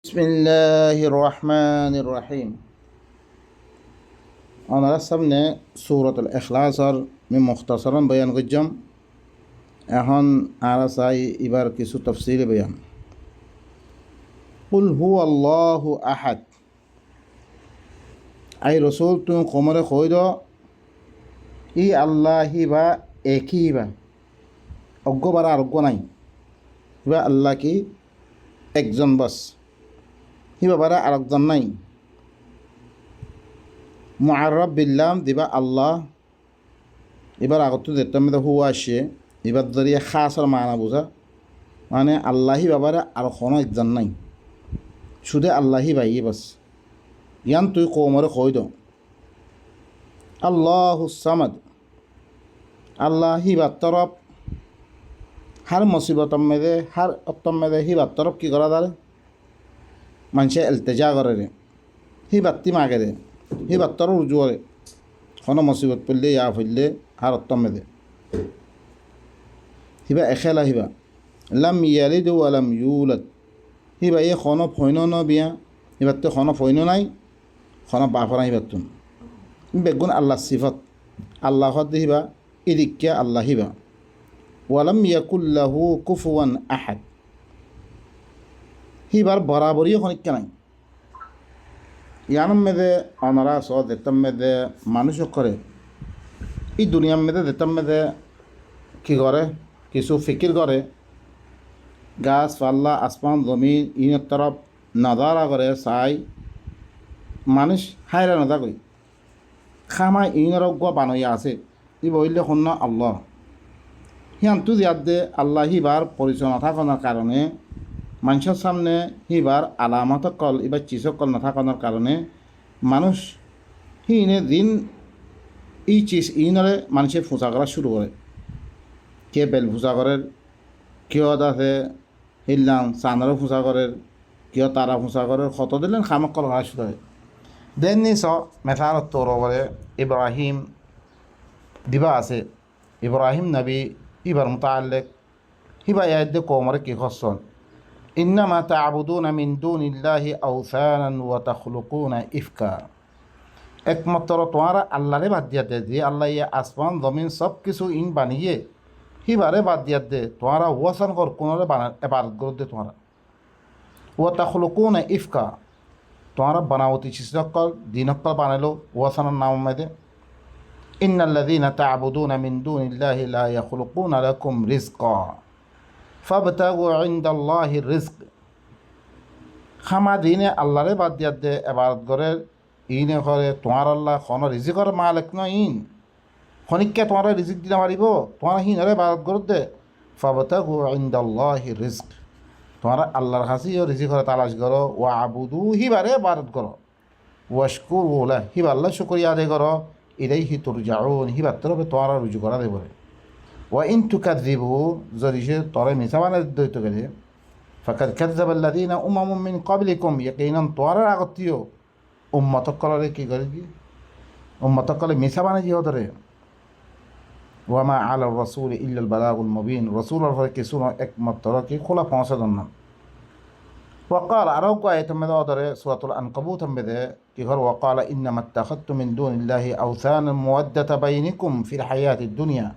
বিসমিল্লাহির রহমানির রহিম। ওনার সামনে সূরাতুল ইখলাসর আমি মুখতাসারান বয়ান করলাম। এখন আর চাই এবার কিছু তাফসীরে বয়ান। কুল হুয়াল্লাহু আহাদ। আই রসুল তুমি কোমরে কই দ ই আল্লাহি বা একই বা অজ্ঞ বারা আরোগ্য নাই, বা আল্লাহ কি একজন বাস, হিবা বারা আরেকজন নাই। মুআররাব বিল্লাম দিবা আল্লাহ। এবার আগত যেতাম হুয়া আসে এবার ধরিয়ে খাসর মানা বোঝা, মানে আল্লাহি বাবারে আর কোনো একজন নাই, শুধু আল্লাহি বাই বাস। ইয়ান তুই কৌমরে কই দ আল্লাহুস সামাদ। আল্লাহি বা তরফ হার মুসিবতম মেদে হার অত্তম মেদে হিবার তরফ কি করা দাঁড়ে মানুষে এলতেজা করে রে, হিবাত্তি মাগে রে, হিবার তরফ রুজুরে কোনো মুসিবত পড়লে ইয়া ফেললে হার অত্তম মেদে হিবা এখেলা হিবা লাম ইয়ালিদ ওয়ালাম ইউলাদ। হিবা এই কোনো ফৈন ন বিয়া হিবার তো কোনো ফৈন নাই, কোনো বাফরা হিবার তুন বেগুন আল্লাহ সিফত আল্লাহ হিবা ইদিকিয়া আল্লাহ হিবা ওয়ালাম ইয়াকুল্লাহু কুফুয়ান আহাদ। হিবার বরাবরই খনিকা নাই। ইয়ানোর মেদে অনারা স দেতাম মেদে মানুষ করে এই দুনিয়ার মেদে দেতাম মেদে কি করে কিছু ফিকির করে, গাছ পাল্লা আসমান জমিন ইনের তরফ নজারা করে চাই মানুষ হায়রা নজা করি খামা ইনের অজ্ঞ বানইয়া আছে ই বললে শূন্য আল্লাহ সিয়ান্তু দিয়াত দে আল্লাহ হিবার পরিচয় নাথাকানোর কারণে মানুষের সামনে হিবার আলামত কল এবার চিসকল নাথাকানোর কারণে মানুষ হিনে দিন এই চিজ ইনরে মানুষের ফুঁচা করা শুরু করে। কে বেল ফুঁচা করের, কেউ আছে হিললাম চানারও ফুঁচা করের, কেউ তারা ফুঁচা করের, কত দিলেন খামক কল করা শুরু হয়। দেন নিস মেথার তোর বলে ইব্রাহিম দিবা আছে ইব্রাহিম নবী ইবার মুতাআল্লিক হিবা ইয়াদ কওমরে কি খসন ইন্নামা তা'বুদুনা মিন দুনিল্লাহি আওসানান ওয়া তাখলুকুনা ইফকা। একমাত্র তোমারা আল্লাহরে বাদ দিয়া দে, যে আল্লাহ ইয়ে আসমান জমিন সব কিছু ইন বানিয়ে হিবারে বাদ দিয়া দে, তোমারা ওয়াসান কর কোনরে এবাদত করো দে তোমারা। ওয়া তাখলুকুনা ইফকা তোমারা বানাওতি চিসকল দিনকল বানালো ওয়াসানের নাম মেদে। ইন্নাল্লাযীনা তা'বুদুনা মিন দুনিল্লাহি লা ইয়াখলুকুনা লাকুম রিজকা ফাবতাগু ইনদাল্লাহির রিজক। খামা দিনে আল্লাহরে বাদ দিয়া দে এবাদত করে ইনে করে তোমার আল্লাহ কোনো রিজিকর মালিক ন ইন খনিককে তোমার রিজিক দিতে পারিব, তোমার হিনরে বাদ করে দে ফাবতাগু ইনদাল্লাহির রিজক তোমার আল্লাহর কাছেও রিজিকর তালাশ করো ওয়া আবুদু হিবারে ইবাদত করো ওয়াশকুরু লাহু হিবা আল্লাহ শুকরিয়া আদায় করো ইলাইহি তুরজাউন হিবার তরফে তোমার রুজু করা দেব। ওয়া ইন তুকাযযিবু যদি সে তরে মিছা বানায় দইতে গেলে ফাকাদ কাযযাবাল্লাযীনা উমামুম মিন ক্বাবলিকুম ইয়াকিনান তোমার আগতীয় উম্মতক কলরে কি করে কি উম্মতক কলে মিছা বানায় জিও ধরে। ওয়া মা আলা রাসূল ইল্লাল বালাগুল মুবিন রাসূলের ফলে কিছু একমাত্র কি খোলা পৌঁছে দেন না। وقال أروق آية من ذا سورة العنكبوت من ذا كهر وقال إنما اتخذتم من دون الله أوثانا مودة بينكم في الحياة الدنيا.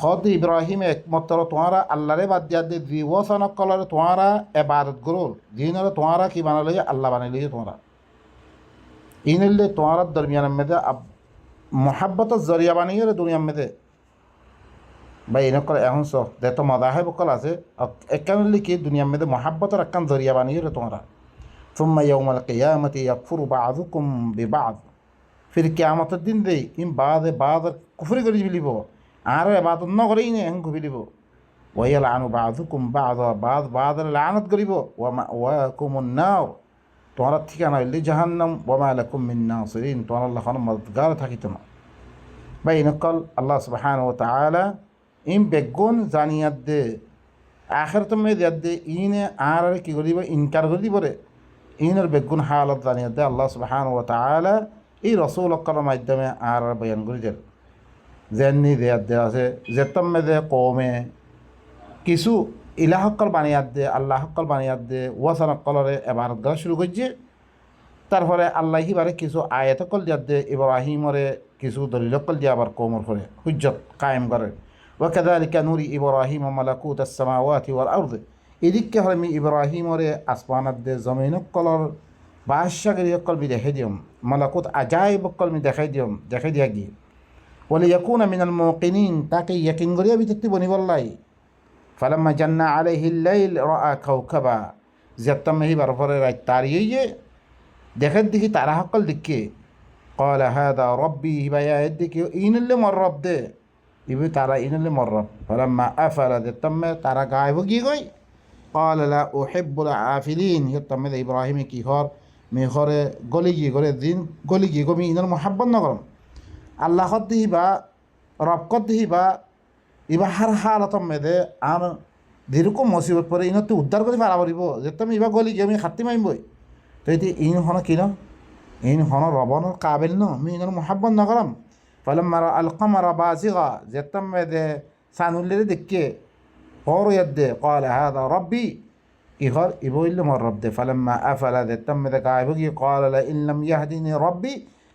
خد إبراهيم একমাত্র তোমারা আল্লাহরে বাদ দিয়া দে দি ওয়াসানা কলরে তোমারা ইবাদত করো দিনরে তোমারা কি বানালে আল্লাহ বানাইলে তোমারা ইনলে তোমারা দরমিয়ান মধ্যে মোহাব্বতের জরিয়া বানিয়ে দুনিয়ার মধ্যে বা এনেকল এখন সব যেহেতু মদাহেব কল আছে একান কি দুনিয়ার মধ্যে মোহাব্বতের একান জরিয়া বানিয়ে তোমরা সুম্মা ইয়াউমাল কিয়ামতি ইয়াকফুরু বা'যুকুম বিবা'দ। ফির কিয়ামতের দিন দেই ইন বাদে বাদ কুফরি করে বিলিব আর ইবাদত ন করেই নে হং বিলিব ওয়া ইয়ালআনু বা'যুকুম বা'যা বাদ বাদের লানত করিব ওয়া মাওয়াকুমুন নার তোমরা ঠিকানা হইলে জাহান্নাম ওয়া মা লাকুম মিন নাসিরিন তোমরা আল্লাহ খান মদদগার থাকিত না। বা এনেকল আল্লাহ সুবহানাহু ওয়া তাআলা ইন বেগুন জানিয়াত দে আখেরত মে দিয়াত দে ইনে আর কি করিব ইনকার করি পরে ইনের বেগুন হালত জানিয়াত দে আল্লাহ সুবহানাহু ওয়া তাআলা এই রাসূল কলমের মাধ্যমে আর বয়ান করে দেন যেননি দিয়াত দে আছে যেতম মে দে কওমে কিছু ইলাহকল বানিয়াত দে আল্লাহ হকল বানিয়াত দে ওয়াসানকলরে এবারত করা শুরু করছে। তারপরে আল্লাহ হিবারে কিছু আয়াতকল দিয়াত দে ইব্রাহিমরে কিছু দলিলকল দিয়ে আবার কৌমর করে হুজ্জত কায়েম করে। ওয়াকাযালিকা নুরি ইব্রাহিম মালাকুত আস-সামাওয়াতি ওয়াল আরদ, এদিকে হলে মি ইব্রাহিমরে আসমানাত দে জমিনকলর বাদশাগিরি অকল মি দেখাই দিয়ম, মালাকুত আজাইব অকল মি দেখাই দিয়া গিয়ে ওলি ইয়াকুনা মিনাল মুকিনিন, তাকে ইয়াকিন করিয়া বিতক্তি বনিবল্লাই। ফালাম্মা জান্না আলাইহিল লাইল রাআ কাওকাবা, যেতাম হিবার পরে রাত তারিয়ে দেখার দেখি তারা সকল দিকে ক্বালা হাযা রাব্বি, হিবায়া এদিকে ইনলে মর রব দে ইবি তারা ইনলে মর রব। ফালাম্মা আফালা যেতাম তারা গায়েব গিয়ে গই ক্বালা লা উহিব্বুল আফিলিন, যেতাম ইব্রাহিম কি হর মেঘরে গলি গিয়ে করে দিন গলি গিয়ে গমি ইনার মোহাব্বত নগরম আল্লাহ দিহিবা রব কত দিহিবা ইবা হার হালতম মেদে আর যেরকম মুসিবত পরে ইনত উদ্ধার করে পারা পারিব, যেতাম ইবা গলি গিয়ে আমি খাতি মারিবই। তো এটি ইন হন কিন ইন হন রবনের কাবিল ন আমি ইনার মোহাব্বত নগরম। ফালাম্মা আল কমারা বাজিগা, যেতাম মেদে সানুল্লিরে দেখকে হর ইয়াদে ক্বালা হাযা রাব্বি, ইহর ইবইল মর রব দে। ফালাম্মা আফালা যেতাম মেদে গায়েব গিয়ে ক্বালা লা ইন লাম ইয়াহদিনি রাব্বি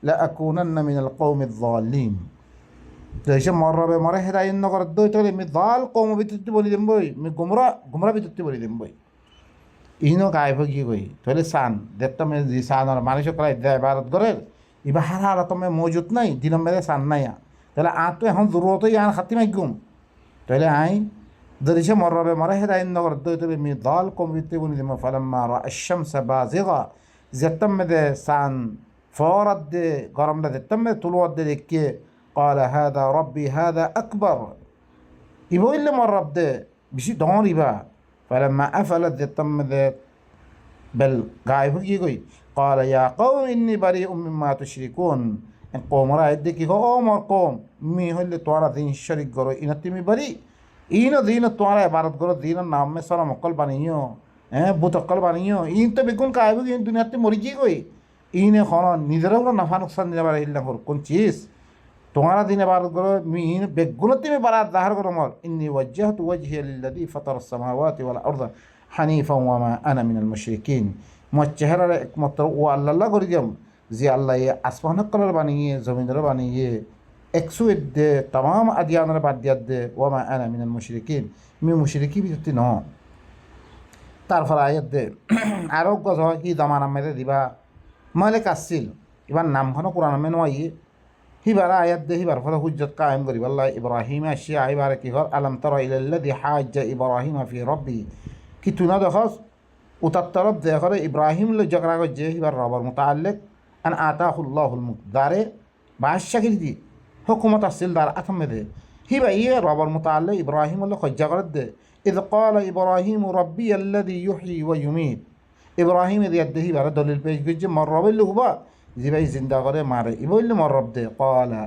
লা আকুনান্না মিনাল কওমিয যালিম। তো এসে মর রবে মরে হেদায়ত নগর দই তাহলে মি দাল কৌম বিতুত্তি বলি দিম বই, মি গুমরা বিতুত্তি বলি দিম বই। ইনো গায়েব গিয়ে গই তাহলে সান দেখতাম যে সানর মানুষ করাই দেয় ভারত গড়ের ইবা হার হার তুমি মজুত নাই দিনম মেরে সান নাই, তাহলে আ তো এখন জরুরতই আন খাতি মাইগুম। তাহলে আই দরিসে মর রবে মরে হেদায়ত নগর দই তাহলে মি দাল কৌম বিতুত্তি বলি দিম। ফালাম্মা রাআ আশ-শামসা বাজিগা, যেতাম মেদে সান ফরাদ দে গরমটা দেখতাম মেদে তুলুয়াদ দে দেখকে ক্বালা হাযা রাব্বি হাযা আকবার, ইবইল মর রব দে বেশি ডর ইবা। ফালাম্মা আফালাত যেতাম মেদে বেল গায়েব গিয়ে গই ক্বালা ইয়া কওম ইন্নী বারিউম মিম্মা তুশরিকুন, কৌমরা দেখি ও মর কৌম মি হইলে তোরা দিন শরিক করো ইনা তুমি বারি ইনো দিন তোরা ইবাদত করো দিন নাম মে সারা মক্কল বানিও বুতক্কল বানিও ইন তো বেগুন গায়েব গিয়ে দুনিয়াতে মরি গিয়ে গই ইনে খন নিজেরও নাফা নুকসান দিনে পারে ইল্লা কোন চিজ তোমারা দিনে বারত করো মি বেগুন তুমি বারাত জাহার করো মর। ইন্নী ওয়াজ্জাহতু ওয়াজহিয়া লিল্লাযী ফাতারাস সামাওয়াতি ওয়াল আরদা হানিফান ওয়া মা আনা মিনাল মুশরিকিন, মোর চেহারার একমাত্র ও আল্লাহ করে দিয়াম যে আল্লাহ আসমান কলর বানিয়ে জমিনের বানিয়ে একশো দে তাম আদিয়ানের বাদ দিয়াত দে ওয়া মা আনা মিনাল মুশরিকিন, মি মুশরিকি বিরতি ন। তারপর আয়াত দে আরো গজ কি দামান মেরে দিবা মালিক আসছিল এবার নামখনো কোরআন মে নয় হিবার আয়াত দে হিবার ফলে হুজ্জত কায়েম করিব আল্লাহ ইব্রাহিম আসিয়া আইবার কি হর আলম তারা ইলাল্লাযী হাজ্জা ইব্রাহিম ফি রাব্বি, কি তুই না দেখস উতার তরফ দে করে ইব্রাহিম লো জগরা গজে হিবার রবর মুতাআল্লিক আন আতাহুল্লাহুল মুকদারে বাদশাগিরি দি হুকুমত আসছিল দার আথমে দে হিবা ইয়ে রবর মুতাআল্লিক ইব্রাহিম লো খজ্জা করে দে ইদ ক্বালা ইব্রাহিম রাব্বি আল্লাযী ইউহয়ি ওয়া ইউমীত, ইব্রাহিম দিয়াত দে হিবার দলিল পেশ গজে মর রবিল হুবা জিবাই জিন্দা করে মারে ইবইল মর রব দে ক্বালা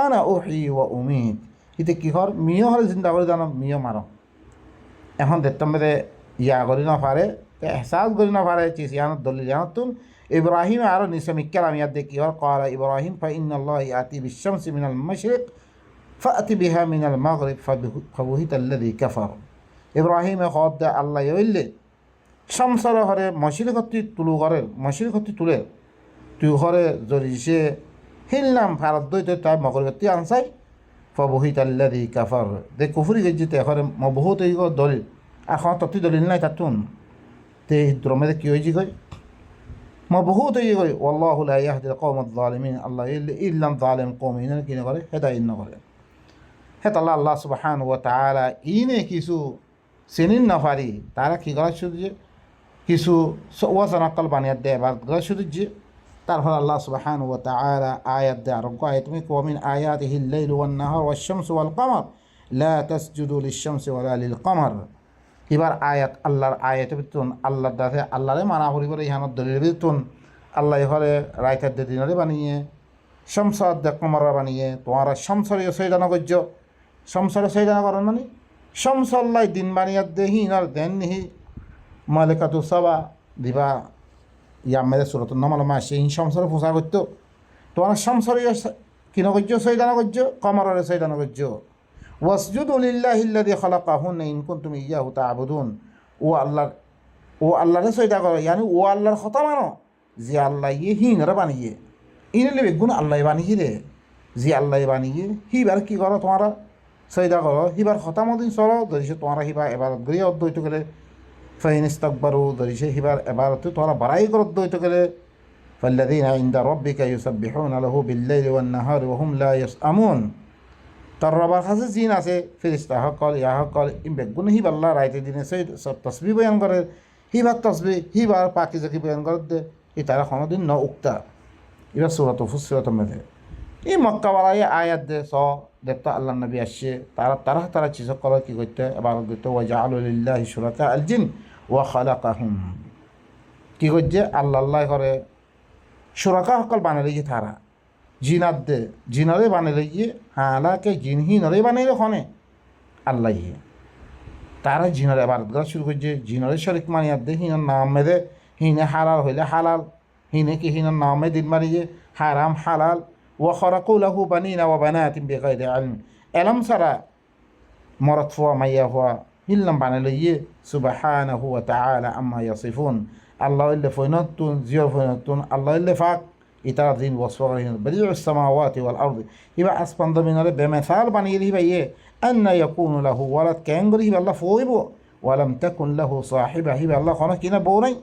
আনা উহয়ি ওয়া উমীত, ইতে কি হর মিও হলে জিন্দা করে জানো মিও মারো। এখন দেখতাম মেরে ইয়া করি না পারে এহসাস করি না পারে চিস ইয়ানত দলিল ইয়ানতুন ইব্রাহিম আরো নিসে মিক্কালাম ইয়াদ দে কি হর ক্বালা ইব্রাহিম ফা ইন্নাল্লাহ ইয়াতি বিশ-শামসি মিনাল মাশরিক ফাআতি বিহা মিনাল মাগরিব ফাবুহিতাল্লাযী কাফার। ইব্রাহিম খদ দে আল্লাহ ইল্লে শামসর হরে মশরিকতি তুলু করে মশরিকতি তুলে তুই ঘরে জরিসে হিললাম ভারত দইতে তাই মগরগতি আনসাই ফাবুহিতাল্লাযী কাফার দে কুফরি গজিতে ঘরে বহুত এই দলিল এখন ততি দলিল নাই তাতুন তে দ্রমে কি হয়েছি গই বহুত এই গই ওয়াল্লাহু লা ইয়াহদিল কওমায যালিমিন, আল্লাহ ইল্লাম যালিম কওম ইনা কি করে হেদায়েত না করে হেত আল্লাহ সুবহানাহু ওয়া তাআলা ইনে কিছু সেনিন না পারি তারা কি করা শুধু যে কিছু ওয়াজানাকাল বানিয়ে দেয় বা করা শুধু যে। তারপর আল্লাহ সুবহানাহু ওয়া তাআলা আয়াত দে আরো আয়াত মে কমিন আয়াতিহিল লাইল ওয়ান নাহার ওয়াশ শামসু ওয়াল কমর লা তাসজুদু লিশ-শামসি ওয়ালা লিল কমর, এবার আয়াত আল্লাহর আয়াত বিতুন আল্লাহর দাসে আল্লাহরে মানা করি করে ইহানত দলিল বিতুন আল্লাহ হরে রাইতার দে দিনরে বানিয়ে শামসাদ দে কমর বানিয়ে তোমার শামসরে সৈদানা গজ্জ শামসরে সৈদানা করেন মানে শামসাল্লাহ দিন বানিয়ে দে হিনার দেন নিহি মালিকাতু সাবা দিবা ইয়ামেদের সুরতুন নমালমা সেই সংসারে পোষা করতো তোমার সংসারে কিনো করছো সৈদানা করছো কমরের সৈদানা করছো ওয়াসজুদু লিল্লাহিল্লাযী খালাকাহুন্না ইন কুনতুম ইয়্যাহু তা'বুদুন। ও আল্লাহরে সজদা করো, ইয়ানি ও আল্লাহর কথা মানো যে আল্লাহ হিনরে বানিয়ে, ইনলে বেগুন আল্লাহ বানিয়ে রে, যে আল্লাহ বানিয়ে হিবার কি করো তোমরা সজদা করো, হিবার কথা মদিন চলো, ধরিছে তোমরা হিবা এবারত গড়িয়ে অদ্বৈত গেলে ফাইন ইস্তাকবারু, ধরিছে হিবার এবারত তোমরা বাড়াই করে অদ্বৈত গেলে ফাল্লাযীনা ইনদা রাব্বিকা ইউসাব্বিহুনা লাহু বিল-লাইলি ওয়ান-নাহারি ওয়া হুম লা ইয়াসআমুন। তার রবার কাছে জিন আছে, ফেরেশতা সকল ইয়া সকল ইন বেগুন হিব আল্লাহ রাইতে দিনে সব তসবিহ বয়ান করে, হিবার তসবিহ হিবার পাকিজাকি বয়ান করে দে, এই তারা কোনোদিন ন উক্তা। এবার সূরাত ফুসসিলাতের মধ্যে এই মক্কাওয়ালাই আয়াত দে স দেখতো আল্লাহ নবী আসছে, তারা চিজ করে কি করতে এবার করতে ওয়া জাআলু লিল্লাহি শুরাকা আল জিন ওয়া খালাকাহুম, কি করছে আল্লাহ করে শুরাকা সকল বানালে গিয়ে তারা জিনাত দে, জিনরে বানালে গিয়ে হালাকে জিনহীনরে বানাইলে খনে আল্লাহ তারা জিনরে এবারত করা শুরু করছে, জিনরে শরিক মানিয়াত দে, হিনার নাম মেদে, হিনে হালাল হইলে হালাল, হিনে কি হিনার নামে দিন মারিয়ে হারাম হালাল। ওয়া খরাকু লাহু বানিনা ওয়া বানাতিন বিগাইরি ইলম, এলম ছাড়া মরদ ফুয়া মাইয়া ফুয়া হিলনাম বানাইলে ইয়ে সুবহানাহু ওয়া তাআলা আম্মা ইয়াসিফুন। আল্লাহ ইল্লে ফৈনতুন জিয়র ফৈনতুন আল্লাহ ইল্লে ফাক ইতারা দিন ওয়াসফারিন বদিউস সামাওয়াতি ওয়াল আরদি, হিবা আসমান জমিনরে বেমিসাল বানিয়ে হিবা ইয়ে আন্না ইয়াকুনু লাহু ওয়ালাদ, কেন করে হিবা আল্লাহ ফইব, ওয়ালাম তাকুন লাহু সাহিবা, হিবা আল্লাহ কোনো কিনা বউ নাই,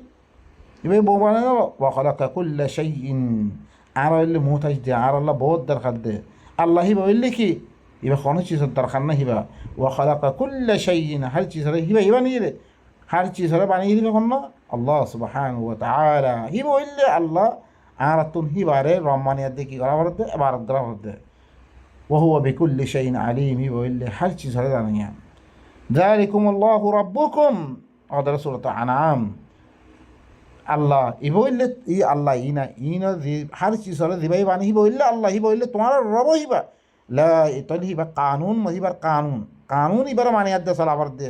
হিবা বউ বানাই না। ওয়া খালাকা কুল্লা শাইইন, আর ইল্লে মুহতাজ দে, আর আল্লাহ বহুত দরকার দে, আল্লাহ হিবা ইল্লে কি হিবা কোনো চিজের দরকার না হিবা। ওয়া খালাকা কুল্লা শাইইন, হর চিজরে হিবা হিবা নিয়ে রে, হর চিজরে বানিয়ে দিবে কোন আল্লাহ সুবহানাহু ওয়া তাআলা, হিবা ইল্লে আল্লাহ আর তুন হিবারে রহমানিয়াত দে কি করা বলতে এবারত করা বলতে। ওয়া হুয়া বিকুল্লি শাইইন আলিম, হিবা ইল্লে হর চিজরে জানিয়া। যালিকুমুল্লাহু রাব্বুকুম, আদার সূরাত আনআম। আল্লাহ ইবইল্লে ই আল্লাহ ইনা ইনা হর চিজরে দিবাই বানি হিবা ইল্লে আল্লাহ, হিবা ইল্লে তোমার রব হিবা লা ইতাল হিবা কানুন মহিবার কানুন ইবার মানিয়াত দে সালাবার দে,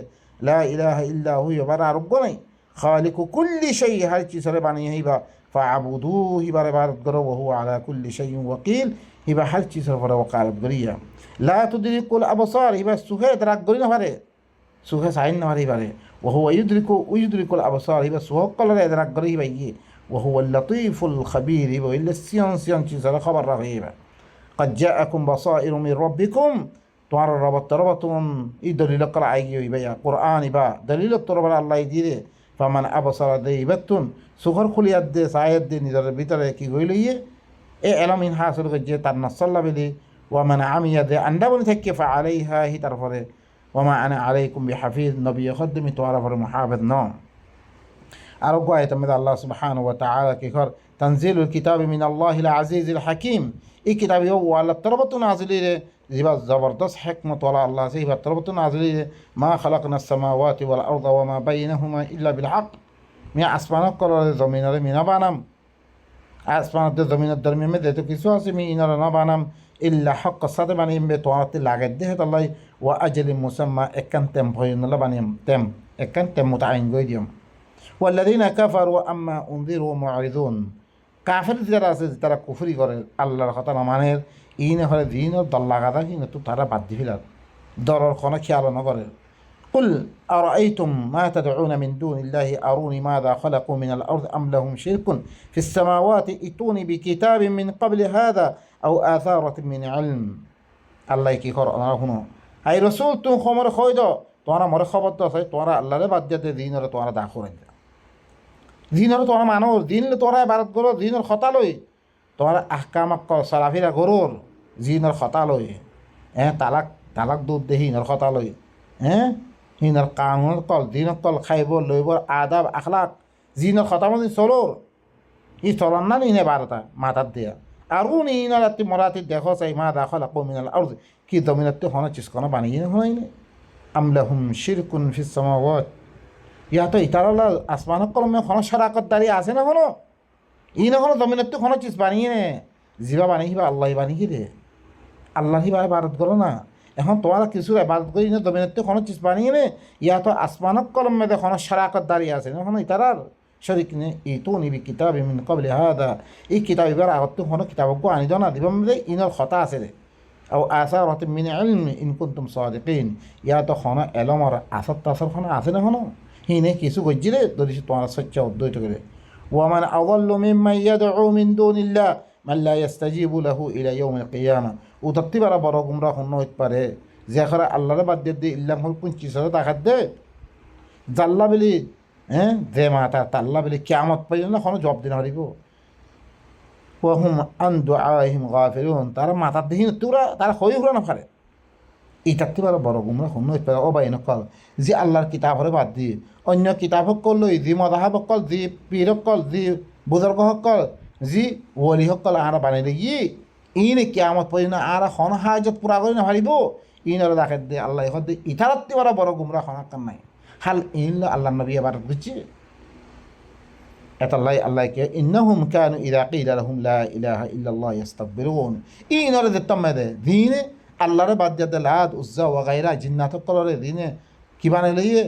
লা ইলাহা ইল্লা হু ইবার আরোগ্য নাই, খালিকু কুল্লি শাই হর চিজরে বানি হিবা ফাআবুদু, হিবার ইবাদত করো, ওয়া হুয়া আলা কুল্লি শাইইন ওয়াকিল, হিবা হর চিজরে পরে ওয়াকালত করিয়া। লা তুদরিকুল আবসার, হিবা সুখে দরাক করি না পারে, সুখে সাইন না পারে পারে। ওয়া হুয়া ইউদরিকুল আবসার, হিবা সুখ কলরে দরাক করি হিবা ইয়ে। ওয়া হুয়া লাতীফুল খাবীর, হিবা ইল্লে সিয়ান চিজরে খবর রাখে হিবা। قد جاءكم بصائر من ربكم, তোমার রবতন এই দলিল করা আইগি হইবা কোরআন ইবা দলিল তোরবার আল্লাহ দিয়ে ফামান আবসারা দে ইবাতুন, সুখর খুলিয়াত দে সায়াত দে নিজের ভিতরে কি গই লইয়ে এ এলামিন হাসিল করছে তার নাসাল্লা বেলি। ওয়া মানে আমিয়া দে আন্ডাবনি থেকে ফা আলাইহা হি, তারপরে ওমা আনা আলাইকুম বিহাফিজ, নবী খদ্দমি তোমার পরে মুহাফিজ ন। আর আয়াতের মধ্যে আল্লাহ সুবহানাহু ওয়া তাআলা কি কর তানজিলুল কিতাবি মিনাল্লাহিল আজিজিল হাকিম, এই কিতাবি ও আল্লাহ তরফত নাজিলি রে, যেবা জবরদস্ত হিকমত ওয়ালা আল্লাহ আছে, এবার তরফত নাজিলি রে। মা খালাকনাস সামাওয়াতি ওয়াল আরদা ওয়া মা বাইনাহুমা ইল্লা বিল হক, মিয়া আসমানক কলরে জমিনরে মিনা বানাম, আসমানত জমিনের দরমিয়ান মধ্যে তো কিছু আছে মি ইনারা না বানাম ইল্লা হক সাথে বানিয়ে তোমাতে লাগে দেহে তাল্লাই। ওয়া আজলি মুসাম্মা একান তেম ভয়নলা বানিয়াম তেম একান তেম মুতাইন গই দিয়াম। ওয়াল্লাযীনা কাফারু আম্মা উনযিরু মু'রিদুন, কাফের যারা আছে তারা কুফরি করে আল্লাহর কথা না মানের, ইনে হলে দিনের দল্লা গাদা হিনে তো তারা বাদ দি ফেলার দরর কোনো খেয়াল না করে। কুল আরাআইতুম মা তাদউনা মিন দুনিল্লাহি আরুনি মাযা খালাকু মিনাল আরদি আম লাহুম শিরকুন ফিস সামাওয়াতি ইতুনি বিকিতাবিন মিন ক্বাবলি হাযা আও আথারাতিন মিন ইলম। আল্লাহ কি কর না শুনো, আই রাসূল তুমি খবর কই দাও, তোমরা মরে খবর দাও তোমরা আল্লাহরে বাদ দিতে দিনরে তোমরা দা করে দাও, দিনরে তোমরা মানো, দিনলে তোমরা ইবাদত করো, দিনের কথা লই তোমরা আহকামাক সালাফিরা গরুর জিনের কথা লই, তালাক দুধ দে হিনের কথা লই, হিনের কানুনের কল দিনের কল খাইব লইবর আদাব আখলাক জিনের কথা মধ্যে চলোর ই চলার না নিনে বারোটা মাথার দিয়া। আর উনি ইনারাত্রি মরাতি দেখো চাই মা দাখলা কমিনাল আর কি দমিনাত্রি হন চিসকনা বানিয়ে হয়নি। আমলাহুম শিরকুন ফিস সামাওয়াত, ইয়াতো ইতারালা আসমানক কলমে হন সারাকত দাঁড়িয়ে আছে না হনো, ই না হলো দমিনাত্রি হন চিজ বানিয়ে নে, জিবা বানিয়ে হিবা আল্লাহ বানিয়ে রে, আল্লাহ হিবা ইবাদত করো না। এখন তোমার কিছু ইবাদত করি না দমিনাত্রি হন চিজ বানিয়ে নে, ইয়াতো আসমানক কলম মেদে হন সারাকত দাঁড়িয়ে আছে না হনো ইতারার শরিক নে। ইতুনি বি কিতাবি মিন ক্বাবলি হাযা, এই কিতাব এবার আগত হন কিতাবক আনি দাও না দিব মধ্যে ইনর কথা আছে রে, আও আসারাতিন মিন ইলমি ইন কুনতুম সাদিকিন, ইয়া তো হনো এলম আর আসার তাসার হনো আছে না হনো হিনে কিছু গজ্জিরে ধরিস তোমার সচ্চা অদ্বৈত করে। ওয়ামান আযাল্লু মিম্মান ইয়াদউ মিন দুনিল্লাহ মান লা ইস্তাজিবু লাহু ইলা ইয়াউমিল কিয়ামা, উতাত্তি বারা বড় গুমরাহ হনো হইতে পারে যে করে আল্লাহরে বাদ দিয়ে ইল্লাম হল 25 টাকা দে জাল্লা বলি যে মাতা তাল্লা বলি কিয়ামত পাইল না হনো জব দিন হারিব। ওয়াহুম আন দুআইহিম গাফিলুন, তারা মাথার দিন তোরা তারা হই হুরা না পারে ইতাত্তি বারা বড় গুমরাহ হনো হইতে পারে। ও ভাই নকল যে আল্লাহর কিতাবরে বাদ দিয়ে অন্য কিতাব সকল লই যি মদাহাব সকল যি পীর সকল যি বুজুর্গ সকল যি ওলি সকল আর বানাই গিয়ে ইনে কিয়ামত পড়ি না আর হন হাজত পুরা করি না হারিব ইনর দেখে দে আল্লাহ দে ইথারাত্তি বারা বড় গুমরা হনাকার নাই হাল ইন আল্লাহ নবী এবার দিচ্ছে এতাল্লাই আল্লাহকে ইন্নাহুম কানু ইযা কিলা লাহুম লা ইলাহা ইল্লাল্লাহ ইস্তাকবিরুন, ইনর দিতাম দে দিনে আল্লাহরে বাদ দিয়ে লাত উজ্জা ওয়া গায়রা জিন্নাত সকলরে দিনে কি বানাই লইয়ে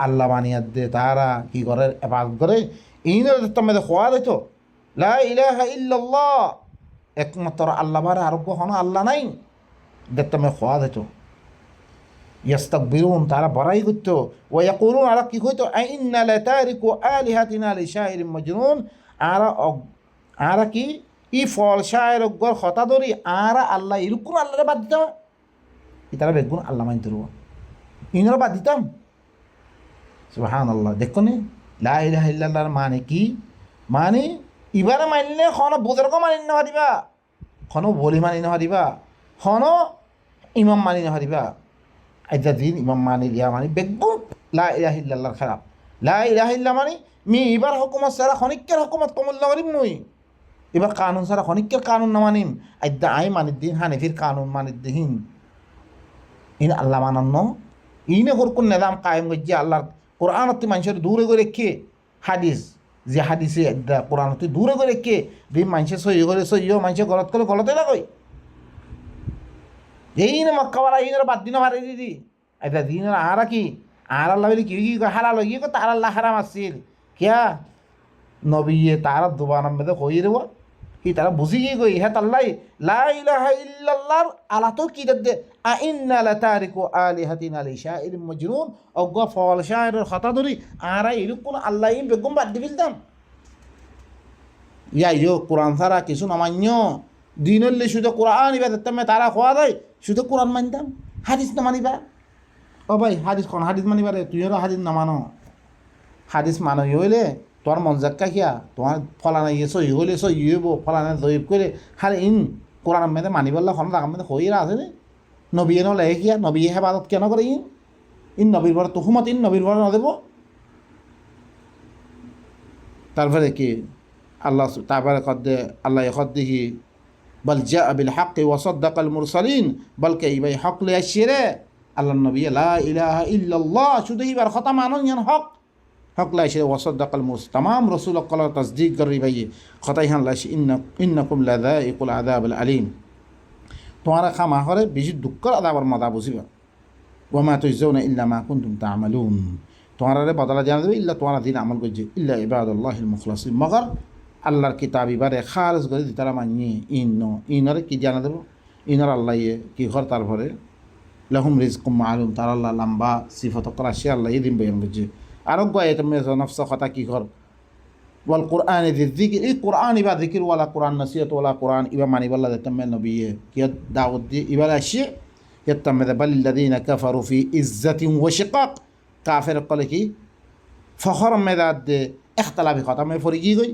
আল্লাহ বানিয়ে দে তারা কি করে ইবাদত করে ইনর দিতাম দে খোয়া দিত লা ইলাহা ইল্লাল্লাহ একমাত্র আল্লাহ বারে আরোগ্য হন আল্লাহ নাই দেখতাম খোয়া দিত। ইয়াস্তাকবিরুন তারা বড়াই করতো। ওয়া ইয়াকুলুন আর কি হইতো আইন্না লাতারিকু আলিহাতিনা লিশাইরিন মাজনুন, আর কি ই ফল শায়ের গর কথা ধরি আর আল্লাহ ইরুকুন আল্লাহরে বাদ দিতাম তারা বেগুন আল্লাহ মানতে রুয়া ইনরা বাদ দিতাম। সুবহানাল্লাহ দেখো নি লা ইলাহা ইল্লাল্লাহর মানে কি, মানে ইবারে মানলে খন বুজুর্গ মানি না দিবা, খন বলি মানি না দিবা, খন ইমাম মানি না দিবা, আইতা দিন ইমাম মানি দিয়া মানি বেগুন লা ইলাহা ইল্লাল্লাহর খারাপ। লা ইলাহা ইল্লা মানে মি ইবার হুকুমত সারা খনিকের হুকুমত কমুল্লা করিম নই, এবার কানুন সারা খনিকের কানুন না মানিম আইদা আই মানি দিন হানিফির কানুন মানি দিন ইন আল্লাহ মানান্ন ইনে হরকুন নিজাম কায়েম গজ্জি আল্লাহর কোরআনতি মানুষের দূরে করে রেখে হাদিস যে হাদিসে কোরআনতি দূরে করে রেখে দিন মানুষের সহি করে সহি মানুষের গলত করে গলতে লাগাই এই না মক্কাওয়ালা এই বাদ দিন হারাই দিদি এটা দিন আর কি আর আল্লাহ বলি কি হারাল গিয়ে তার আল্লাহ হারাম আসছিল কিয়া নবী তারা দুবানার মধ্যে হয়ে দেব কি তারা বুঝি গিয়ে গই হ্যাঁ তাল্লাই লা ইলাহা ইল্লাল্লাহর আলা তো কি দে আইন্না লাতারিকু আলিহাতিনা লিশাইরিন মাজনুন অগ ফল শায়ের কথা ধরি আর এরকম আল্লাহ বেগম বাদ দি ফেলতাম ইয়া ইয়ো কোরআন ছাড়া কিছু নামান্য দিনল্লি শুধু কোরআন ইবা দেখতাম তারা খোয়া দেয় শুধু কোরআন মানতাম হাদিস না মানিবা। ও ভাই হাদিস কোন হাদিস মানিবারে তুইও হাদিস না মানো, হাদিস মানো হইলে তোমার মন জাক্কা কিয়া তোমার ফলানা ইয়ে সহি হইলে সহি হইব ফলানা জয়ীব করে হারে ইন কোরআন মেয়েদের মানিবল্লা খন রাখার মধ্যে হইরা আছে রে নবী এনে লাগে কিয়া নবী হেফাজত কেন করে ইন নবীর বড় তুহুমত ইন নবীর বড় না দেব। তারপরে কি আল্লাহ তারপরে কদ্দে আল্লাহ কদ্দিহি বল জা বিল হক ওয়া সাদ্দাকাল মুরসালিন বলকে ইবাই হক লে আসিরে আল্লাহ নবী লা ইলাহা ইল্লাল্লাহ শুধু ইবার কথা মানো ইয়ান হক হক লাইছে ওয়া সাদ্দাকাল মুরসালিন तमाम রাসূল কলার তাসদীক করি ভাই কথাই হান লাইছে ইন্নাকুম লাযাইকুল আযাবিল আলিম, তোমারা খামা করে বেশি দুঃখের আযাবের মজা বুঝিবা। ওয়া মা তুজজাউনা ইল্লা মা কুনতুম তা'মালুন, তোমারা বদলা জানা দেবে ইল্লা তোমারা দিন আমল করছে ইল্লা ইবাদুল্লাহিল মুখলাসিন, মগর আল্লাহর কিতাব এবারে খারেজ করে তারা মানিয়ে ইনরে কি জানা দেব ইনর আল্লাহ কি ঘর তারপরে লাহুম রিজকুম মালুম তার আল্লাহ লম্বা সিফত করা সে আল্লাহ দিন বয়ান করছে। আরোগ্য নফস কথা কি ঘর ওয়াল কোরআন জিকির এই কোরআন ইবা জিকির ওয়ালা কোরআন নসিহত ওয়ালা কোরআন ইবা মানিবাল্লাহ দেখতাম নবী কি দাওয়াত দিয়ে ইবার আসে يتمذ بل الذين كفروا في عزة وشقاق كافر قال كي فخر مداد اختلاف ختم فريقي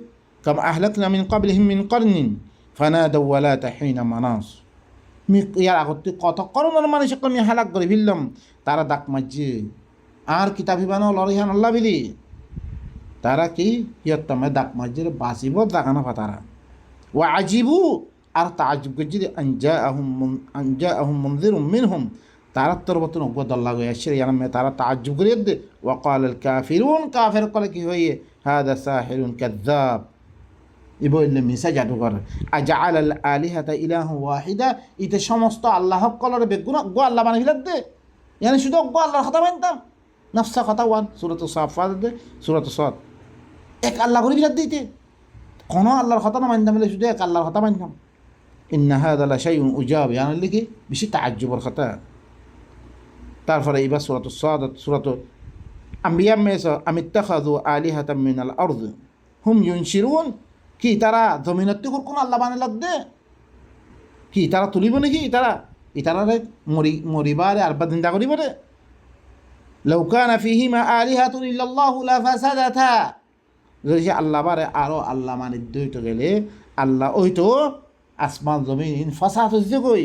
كم أهلكنا من قبلهم من قرن فنادوا ولا حين مناص ইয়ার আগতে কত করোনার মানুষ আমি হালাক করে ফেললাম তারা ডাক মাঝে আর কিতাবি বানাও লরিহান আল্লাহ বিলি তারা কি ইয়ত্তমে ডাক মাঝে বাঁচিব দাগানা ফাতারা ও আজিবু আর তাজব গজি আনজাআহুম মুনযিরুম মিনহুম তারা তরবতন গদল্লা গয়া শির ইয়ামে তারা তাজ্জুব করে দে ওয়াকাল আল কাফিরুন কাফির কলে কি হইয়ে হাদা সাহিরুন কাযাব ইবো ইল্লে মিসা জাদুকর আজআল আল আলিহাতা ইলাহু ওয়াহিদা ইতে সমস্ত আল্লাহ কলরে বেগুন গো আল্লাহ বানাই ফেলে দে ইয়ানি শুধু গো আল্লাহর কথা মানতাম নফসা কথা ওয়ান সূরাতুস সাফাত দে সূরাতুস সাদ এক আল্লাহ করে ফেলে দিতে কোন আল্লাহর কথা না মানতাম শুধু এক আল্লাহর কথা মানতাম ইন্না হাযা লাশাইউন উজাব ইয়ানি লিখি বেশি তাআজ্জুবের কথা। তারপরে এবার সূরাতুস সাদ সূরাতুল আম্বিয়া মেস আমিত্তাখাযু আলিহাতাম মিনাল আরদ হুম ইউনশিরুন, কি তারা জমিনের থেকে কোন আল্লাহ বানাই লাগবে, কি তারা তুলিব নাকি, ইতারারে মরিবারে আরবা জিন্দা করিবারে। লাউ কানা ফীহিমা আলিহাতুন ইল্লাল্লাহু লাফাসাদাতা, যদি আল্লাহ বারে আরো আল্লাহ মানে দইতে গেলে আল্লাহ ওইতো আসমান জমিন ফাসাদ হইছে কই।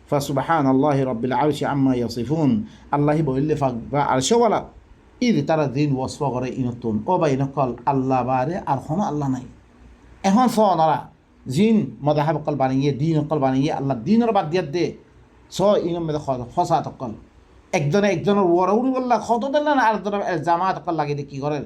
ফাসুবহানাল্লাহি রাব্বিল আরশি আম্মা ইয়াসিফুন, আল্লাহি বললে ফাকবা আরশওয়ালা ইদি তারা দিন ওয়াসফ করে ইনতুন ও বা ইনকল আল্লাহ বারে আর কোনো আল্লাহ নাই। এখন সনারা জিন মদাহাব কল বানিয়ে দিন অকল বানিয়ে আল্লাহ দিনের বাদ দিয়ে দে স ইনম মেদে ফসাদ অকল একজনের ওয়ারউরি বললা কত দিল না আর জামাত অকল লাগে কি করেন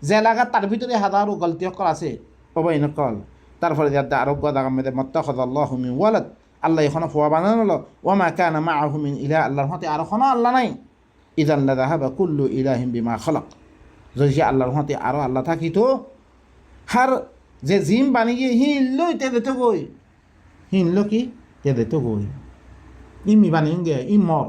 যে এলাকা তার ভিতরে হাজারো গলতি অকল আছে ও বা ইনকল। তারপরে আরোগ্য দাগাম মেদে মত্তাখাযাল্লাহু মিন ওয়ালাদ, আল্লাহ এখনো ফোয়া বানানো ওমা কানা মাআহু মিন ইলাহ, আল্লাহর হাতে আরো কোনো আল্লাহ নাই। ইযান লাযাহাবা কুল্লু ইলাহিন বিমা খালাক, যদি আল্লাহর হাতে আরো আল্লাহ থাকিতো হার যে জিম বানিয়ে হিনলো তে দিতে গই, হিনলো কি তে দিতে গই ইমি বানিয়ে গে ইমর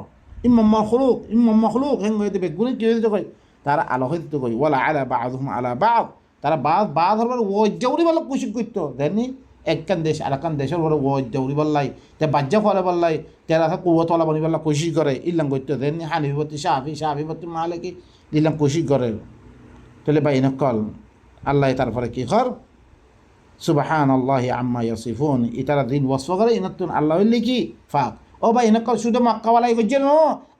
মখলুক হেন গই দেবে গুণে কি দিতে গই তারা আলো হয়ে দিতে গই ওয়ালা আলা বাযুহুম আলা বাদ, তারা বাদ হবার ওয়াজ্জাউরি বলা কুশি করতো দেননি একখান দেশ আর একখান দেশের বড় ওয়াজ্জাউরি বললাই তে বাজ্জা ফলে বললাই তেরা কুয়াতলা বনি বললা কোশিশ করে ইল্লাম করতো দেননি হানিফতি শাফিবতি মালিকি দিলাম কোশিশ করে। তাহলে বা ইনকল আল্লাহ তারপরে কি কর সুবহানাল্লাহি আম্মা ইয়াসিফুন, ইতারা দিন ওয়াসফ করে ইনতুন আল্লাহ হইলে কি ফাক ও ভাই ইনকল শুধু মক্কাওয়ালাই করছে নো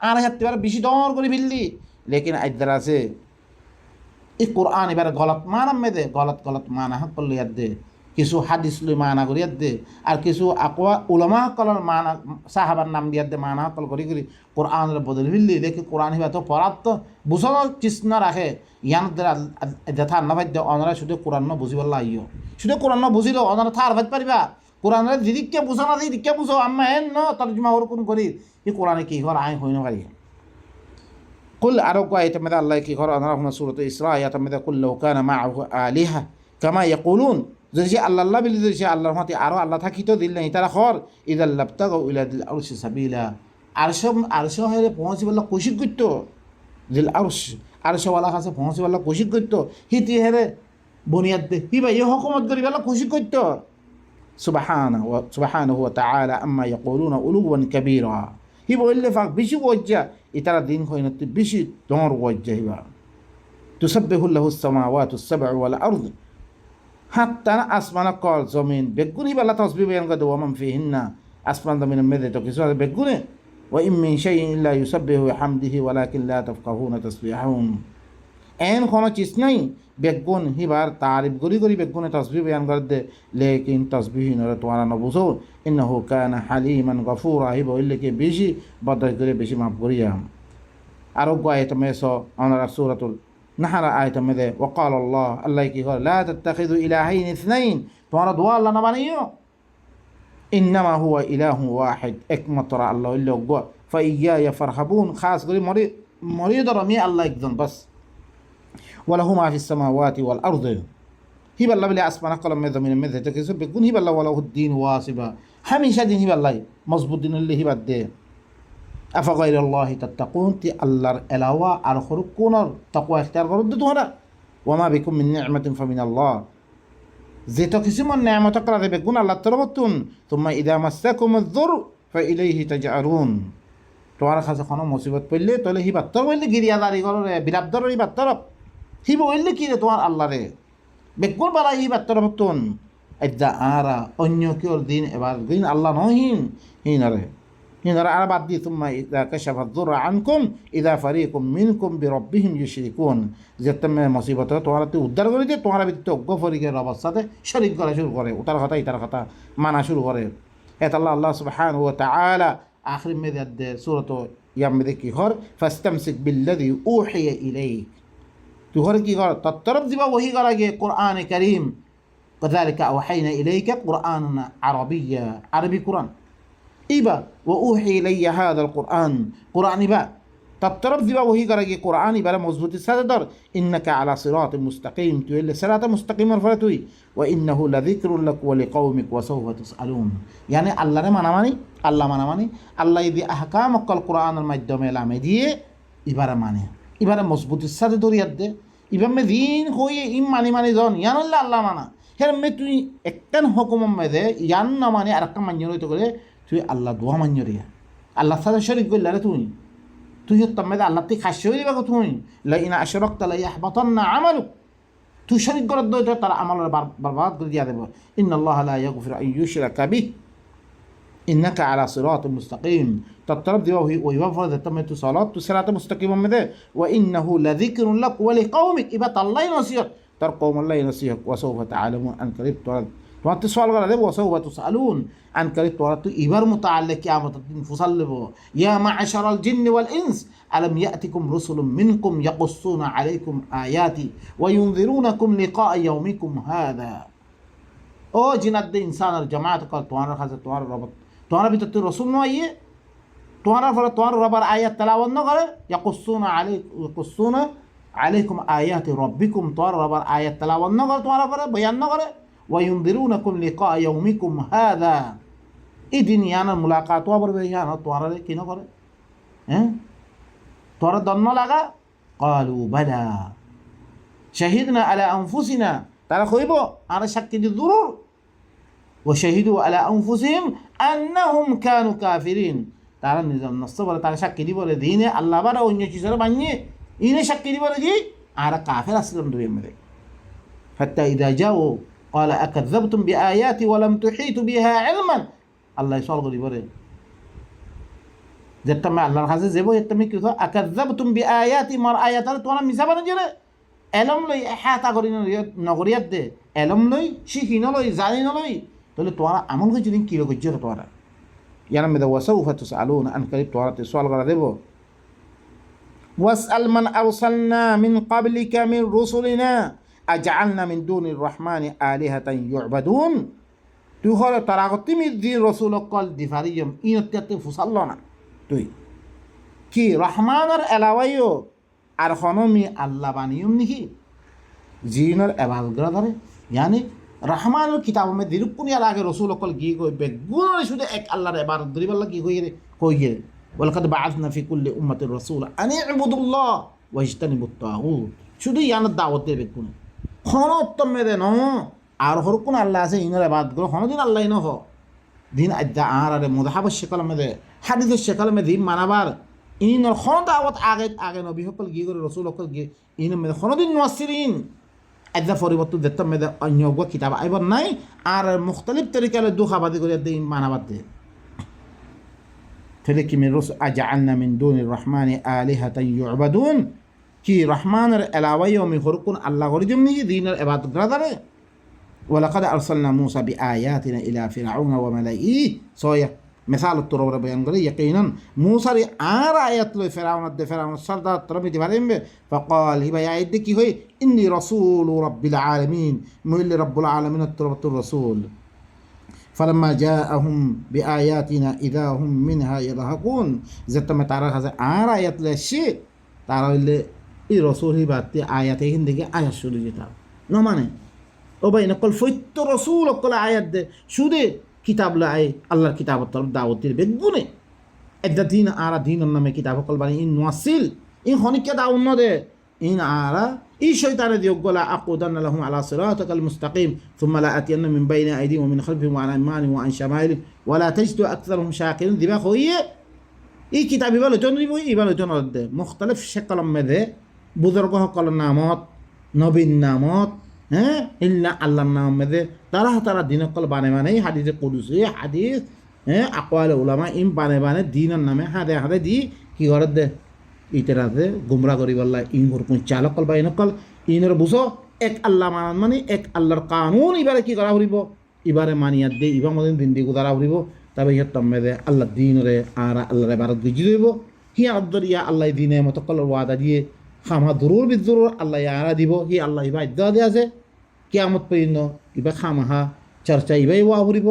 আর হাতে এবার বেশি দর করে ফেললি। লেকিন আইদার আছে এই কোরআন এবার গলত মানাম মেদে গলত মানা হক করলে ইয়াদ দে, কিছু হাদিস লই মানা করি ইয়াদ দে, আর কিছু আকওয়া উলামা কলর মানা সাহাবার নাম দিয়া দে মানা কল করি কোরআনের বদল ফেললি। দেখি কোরআন হিবা তো পড়াত তো বুঝানো কৃষ্ণ রাখে ইয়ান দেখা না ভাই অনারা শুধু কোরআন বুঝিবল্লা আইও শুধু কোরআন বুঝিল অনারা থার ভাই পারিবা কোরআনের দিদিকে বুঝা না দিদিকে বুঝো আম্মা হেন ন তর্জমা ওরকম করি এই কোরআনে কি ঘর আয় হই না পারি। কুল আরো কয় এটা মেদা আল্লাহ কি ঘর অনারা হুনা সূরাত ইসরা এটা মেদা কুল লাউ কানা মাআহু আলিহা কামা ইয়াকুলুন, যদি আল্লাহ বিলি যদি আল্লাহর হাতে আরো আল্লাহ থাকিতো দিল নাই তারা খর ইদাল লাবতাগু ইলা দিল আরশি সাবিলা, আরশ হয়ে পৌঁছিবল্লা কোশিশ করতো দিল আরশওয়ালা কাছে পৌঁছিবল্লা কোশিশ করতো হিতি বুনিয়াদ দে হি ভাই হুকুমত করিবল্লা কোশিশ করতো। সুবহানাহু ওয়া তাআলা আম্মা ইয়াকুলুনা উলুওয়ান কাবীরা, হি বললে ফাক বেশি ওয়াজ্জা ইতারা দিন হইনা বেশি দর ওয়াজ্জা হিবা। তুসাব্বিহু লাহুস সামাওয়াতুস সাবউ ওয়াল আরদ, হাত্তা আসমান কল জমিন বেগুনি বালা তাসবিহ বয়ান করে ওয়া মান ফিহিন্না, আসমান জমিন মেদে তো কিছু বেগুনে ওয়া ইম মিন শাইইন ইল্লা ইউসাব্বিহু বিহামদিহি ওয়ালাকিন লা তাফকাহুনা তাসবিহাহুম, এন কোনো চিজ নাই বেগুন হিবার তারিফ করি বেগুনে তসবিহ বয়ান করে দে লেকিন তসবিহ নরে তোমারা নবুঝো ইন্নাহু কানা হালিমান গফুরা, হি বললে কি বেশি বদয় করে বেশি মাফ করিয়া। আরো আয়াত মেস অনারা সূরাতুল নাহরা আয়াত মেদে ওয়াকাল আল্লাহ কি করে লা তাত্তাখিযু ইলাহাইন ইসনাইন, তোমরা দোয়া আল্লাহ না বানিও ইন্নামা হুয়া ইলাহু ওয়াহিদ, একমাত্র আল্লাহ হইল গো ফাইয়া ফারহাবুন, খাস করে মরি ধর আমি আল্লাহ একজন বাস। ওয়ালাহু মা ফিস সামাওয়াতি ওয়াল আরদি, হিবাল্লা বলে আসমান কলম মে জমিন মে যেতে কিছু বেগুন হিবাল্লা ওয়ালাহুদ্দিন ওয়াসিবা, হামেশা দিন হিবাল্লাই মজবুত দিন হইলে হিবাদ দে। আফা গায়রাল্লাহি তাত্তাকুন, তি আল্লাহর এলাওয়া আর হর কোনর তাকওয়া ইখতিয়ার করো তোমরা। ওয়া মা বিকুম মিন নি'মাতিন ফামিনাল্লাহ, যেটা কিছু মন নেয়ামত করা দেবে গুণ আল্লাহ তরফতুন, তুম্মা ইদা মাসসাকুমুয যুর ফা ইলাইহি তাজআরুন, তোমার কাছে কোনো মুসিবত পড়লে তাহলে হি বাত্তর বললে গিরিয়াদারি করো রে বিরাবদর হি বাত্তর হি বললে কি রে তোমার আল্লাহ রে বেগুন বালা হি বাত্তর হতুন এদা আরা অন্য কেউ দিন এবার দিন আল্লাহ নহিন হিনারে আর বাদ দিয়ে তুম্মা ইদা কাশাফা যুর আনকুম ইদা ফারিকুম মিনকুম বিরাব্বিহিম ইউশরিকুন, যে তুমি মুসিবত তোমার উদ্ধার করে দিয়ে তোমার ভিতরে অজ্ঞ ফরিকের রবের সাথে শরীক করা শুরু করে, ওটার কথা ইটার কথা মানা শুরু করে। এত আল্লাহ সুবহানাহু ওয়া তাআলা আখির में दे सूरत या में की घर फस्तमसिक बिल्लज़ी ऊहिया इलैक, तू घर की घर तरफ दिबा वही करा के कुरान करीम कज़ालिका अवहयना इलैका कुराना अरबिया, अरबी कुरान इबा व ऊहिया इलैया हादा कुरान कुरान इबा তত্তরফ দিবা ওহি করে গিয়ে কোরআন এবারে মজবুতির সাথে ধর ইন্নাকা আলা সিরাতিন মুস্তাকিম তুই এলে সিরাতে মুস্তাকিমের ফলে তুই ওয়া ইন্নাহু লাযিকরুল লাক ওয়া লিকাউমিক ওয়া সাওফা তুসআলুন মানে আল্লাহরে মানামানি আল্লাহ মানামানি আল্লাহ ইদি আহকাম অকল কোরআনের মাধ্যমে লামে দিয়ে এবারে মানে এবারে মজবুতির সাথে দরিয়াত দে ইবামে দিন হয়ে ইম মানি জন ইয়ান আল্লাহ মানা হেরমে তুই একটান হুকুম মেদে ইয়ান না মানে আর একটা মান্য রইতে করে তুই আল্লাহ দোয়া মান্য রিয়া আল্লাহর সাথে শরীক করলে রে তুই তম্মেদে আল্লাহ তুই খাসি হয়ে দিবা তুই লাইনা আশরাকতা লাইয়াহবাতান্না আমালুক তুই শরীক করে দইতে তার আমলের বরবাদ করে দিয়া দেব ইন্নাল্লাহা লা ইয়াগফিরু আন ইউশরাকা বিহি ইন্নাকা আলা সিরাতিন মুস্তাকিম তত্তরফ দিবা ওইবা ফলে তম্মে তুই সালাত তুই সিরাতে মুস্তাকিম মেদে ওয়া ইন্নাহু লাযিকরুন লাক ওয়া লিকাউমিক ইবা তাল্লাই নসিহত তার কওম আল্লাহ নসিহত ওয়া সাওফা তাআলামুন আন করিব তোমার তো সওয়াল করা দেব ওয়া সাওফা তুসআলুন আন করিব তোরা তুই ইবার মুতাআল্লিক কিয়ামতের দিন ফুসাল দেব ইয়া মা'আশারাল জিন্নি ওয়াল ইনস আলাম ইয়াতিকুম রুসুলুম মিনকুম ইয়াকুসসুনা আলাইকুম আয়াতি ওয়া ইউনযিরুনাকুম লিকা ইয়াউমিকুম হাযা ও জিনাত দে ইনসানের জামাত কল তোমার কাছে তোমার রব তোমার ভিতর তুই রসুল নয় তোমার ফলে তোমার রবার আয়াত তেলাওয়াত না করে ইয়াকুসসুনা আলাইকুম আয়াতি রব্বিকুম তোমার রবার আয়াত তেলাওয়াত না করে তোমার উপরে বয়ান না করে ওয়া ইউনযিরুনাকুম লিকা ইয়াউমিকুম হাযা এই দিন ইয়ানার মুলাকাত আবার ইয়ানা তোমার কি না করে হ্যাঁ তোরা দন্ন লাগা ক্বালু বালা শাহিদনা আলা আনফুসিনা তারা কইব আর সাক্ষী দি জরুর ওয়া শাহিদু আলা আনফুসিহিম আন্নাহুম কানু কাফিরিন তারা নিজের নষ্ট বলে তারা সাক্ষী দি বলে দিনে আল্লাহ বারা অন্য কিছুর বানিয়ে ইনে সাক্ষী দি বলে জি আর কাফির আসলাম দুই মেরে হাত্তা ইদা যাও قال أكذبتم بآياتي ولم تحيطوا بها علما الله يسأل করি বলে যেটা আমি আল্লাহর কাছে যাব এটা আমি কি আকাযাবতুম বিআয়াতি মার আয়াতার তোমরা মিছা বানাই জেলে এলম লই হাতা করি নগরিয়াত দে এলম লই শিখি নলই জানি নলই তাহলে তোমরা আমল করে যদি কি করছো তোমরা ইয়ানা মেদা ওয়াসাউফা তুসআলুন আন করিব তোমরা তে সওয়াল করা দেব ওয়াসআল মান আরসালনা মিন ক্বাবলিকা মিন রুসুলিনা আজআলনা মিন দুনির রহমানি আলিহাতান ইউবাদুন তুই হলে তারা তুমি দিন রসুল কল দিফারিয়ম ইনতে ফুসাল্ল না তুই কি রহমানের এলাওয়াইও আর হনমি আল্লাহ বানিয়ম নাকি জিনের এবাদতরা ধরে ইয়ানি রহমানের কিতাব মে দিরুকুনিয়ার আগে রসুল কল গিয়ে কই বেগুনের শুধু এক আল্লাহর ইবাদত ধরিবাল্লাহ কি কইরে কইরে ওয়ালাকাদ বাআসনা ফি কুল্লি উম্মাতির রাসূল আন ইবুদুল্লাহ ওয়া ইজতানিবুত তাগুত শুধু ইয়ানের দাওয়াত দেবে কোন খনত্তম মে দেন আর হর কোন আল্লাহ আছে ইনের ইবাদত গুলো কোনদিন আল্লাহ ন হ দিন আজ্জা আর আরে মুদাহাবত শেখাল মে দে হাদিসের শেখাল মে দিন মানাবার ইনর খন দাওয়াত আগে নবী সকল গিয়ে করে রসুল সকল গিয়ে ইনের মে কোনদিন নসিরিন আজ্জা পরিবর্তন দেখতাম মে অন্য কিতাব আইবার নাই আর মুখতালিফ তরিকালে দুখাবাদি করে দিন মানাবার দে তাহলে কি মে রসুল আজআলনা মিন দুনির রহমানি আলিহাতান ইউবাদুন কি রহমানের এলাওয়াইও আমি হর কোন আল্লাহ করে দিম নাকি দিনের ইবাদত করা ولقد أرسلنا موسى بآياتنا إلى فرعون وملئه صويا مثال الترور بيان قال يقينا موسى آيات له فرعون السردار تربي تبارين فقال هبا يا يدك هي إني رسول رب العالمين مولي رب العالمين التربة الرسول فلما جاءهم بآياتنا إذا هم منها يضحكون زدت ما تعرف هذا آيات له شيء تعرف اللي الرسول هبا آياته هندي آيات شو اللي جتاب نو ماني ও ভাই নকল ফৈত্য রসুল অকল আয়াত দে শুধু কিতাব লাই আল্লাহর কিতাব তরফ দাওয়াত দিল বেগুনে একটা দিন আরা দিনের নামে কিতাব অকল বানি ইন ওয়াসিল ইন হনিকে দাউন ন দে ইন আরা ই শয়তানে দিও গলা আকুদান লাহুম আলা সিরাতাকাল মুস্তাকিম থুম্মা লা আতিয়ান্না মিন বাইনি আইদিহিম ওয়া মিন খালফিহিম ওয়া আন আইমানিহিম ওয়া আন শামাইলিহিম ওয়া লা তাজিদু আকসারহুম শাকিরিন দিবা হইয়ে ই কিতাব ইবাল জন দিব ইবাল জন দে মুখতালিফ শাকলম মে বুজুর্গ সকল নামত নবীন নামত হ্যাঁ ইল্লা আল্লাহর নাম মেদে তারা দিন কল বানে হাদিসে কুদুসি হাদিস হ্যাঁ আকওয়াল উলামা ইম বানে দিনের নামে হাদে দি কি করে দে ইতরাতে গুমরা করি বল্লা ইন কোন চালক কল বাইন কল ইনের বুঝো এক আল্লাহ মানে এক আল্লাহর কানুন ইবারে কি করা হরিব ইবারে মানিয়াত দে ইবা মদিন দিন দি গুদারা হরিব তবে ইহত মেদে আল্লাহ দিনরে আর আল্লাহর ইবাদত গজি দিব হিয়া আব্দুরিয়া আল্লাহ দিনে মত কল ওয়াদা দিয়ে খামা দরুর বিদরুর আল্লাহ ইয়ারা দিব হি আল্লাহ ইবা ইদ্দা দে আছে কিয়ামত পর্যন্ত ইবা খামাহা চর্চা ইবাই ওয়া হরিব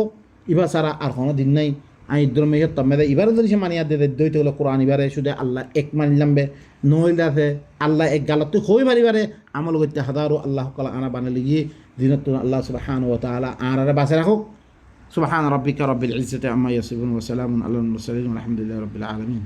ইবা সারা আর কোনো দিন নাই আই ধর্মে তমেদে এবারে যদি সে মানিয়া দে দইতে হলো কোরআন এবারে শুধু আল্লাহ এক মানিলাম বে নইলাতে আল্লাহ এক গালত তুই হই পারিবারে আমল করতে হাজারো আল্লাহ কালা আনা বানালি গিয়ে দিনত আল্লাহ সুবহানাহু ওয়া তাআলা আর বাঁচে রাখুক সুবহান রাব্বিকা রাব্বিল ইজ্জাতি আম্মা ইয়াসিফুন ওয়া সালামুন আলাল মুরসালিন আলহামদুলিল্লাহি রাব্বিল আলামিন